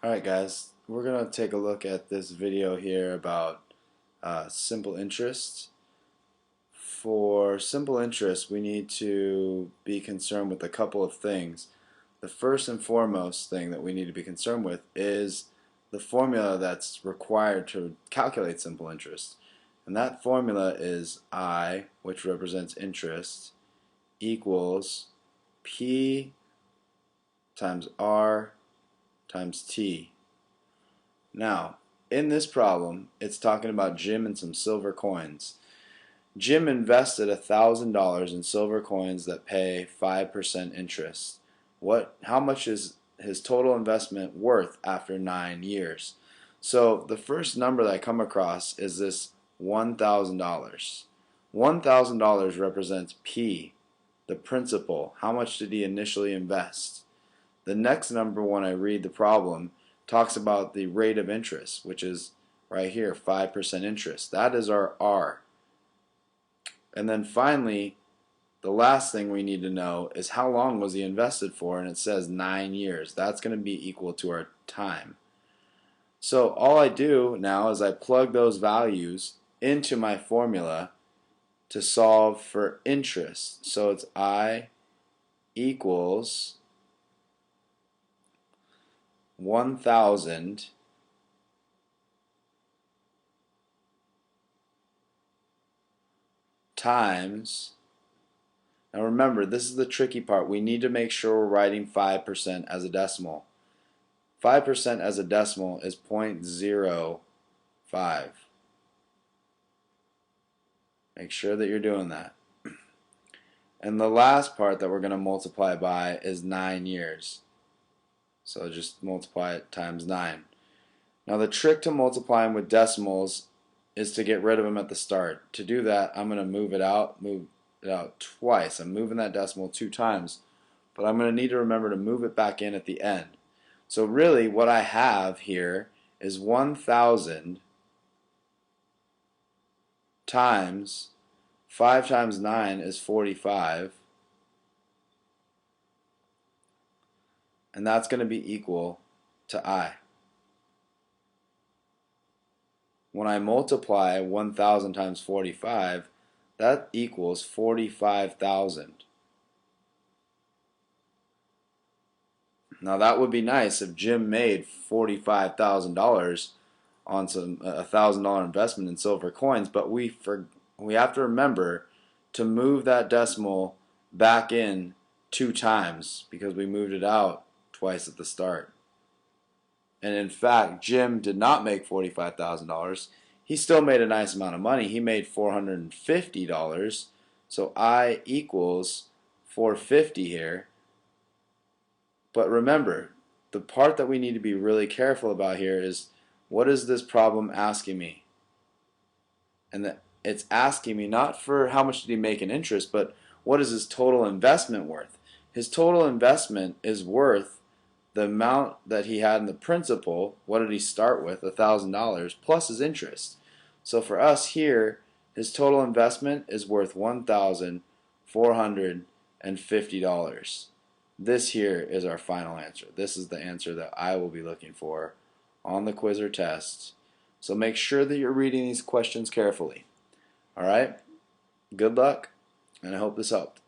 Alright guys, we're going to take a look at this video here about simple interest. For simple interest, we need to be concerned with a couple of things. The first and foremost thing that we need to be concerned with is the formula that's required to calculate simple interest. And that formula is I, which represents interest, equals P times R times T. Now, in this problem, it's talking about Jim and some silver coins. Jim invested $1,000 in silver coins that pay 5% interest. How much is his total investment worth after 9 years? So the first number that I come across is this $1,000. $1,000 represents P, the principal. How much did he initially invest? The next number, when I read the problem, talks about the rate of interest, which is right here, 5% interest. That is our R. And then finally, the last thing we need to know is how long was he invested for, and it says 9 years. That's going to be equal to our time. So all I do now is I plug those values into my formula to solve for interest. So it's I equals 1,000 times, now remember, this is the tricky part. We need to make sure we're writing 5% as a decimal. 5% as a decimal is 0.05. Make sure that you're doing that. And the last part that we're going to multiply by is 9 years. So just multiply it times 9. Now the trick to multiplying with decimals is to get rid of them at the start. To do that, I'm going to move it out twice. I'm moving that decimal 2 times, but I'm going to need to remember to move it back in at the end. So really what I have here is 1,000 times 5 times 9 is 45, and that's going to be equal to I. When I multiply 1,000 times 45, that equals 45,000. Now that would be nice if Jim made $45,000 on some $1,000 investment in silver coins, but we have to remember to move that decimal back in 2 times because we moved it out twice at the start. And in fact, Jim did not make $45,000. He still made a nice amount of money. He made $450. So I equals 450 here. But remember, the part that we need to be really careful about here is, what is this problem asking me? And it's asking me not for how much did he make in interest, but what is his total investment worth? His total investment is worth the amount that he had in the principal. What did he start with? $1,000 plus his interest. So for us here, his total investment is worth $1,450. This here is our final answer. This is the answer that I will be looking for on the quiz or test. So make sure that you're reading these questions carefully. Alright? Good luck, and I hope this helped.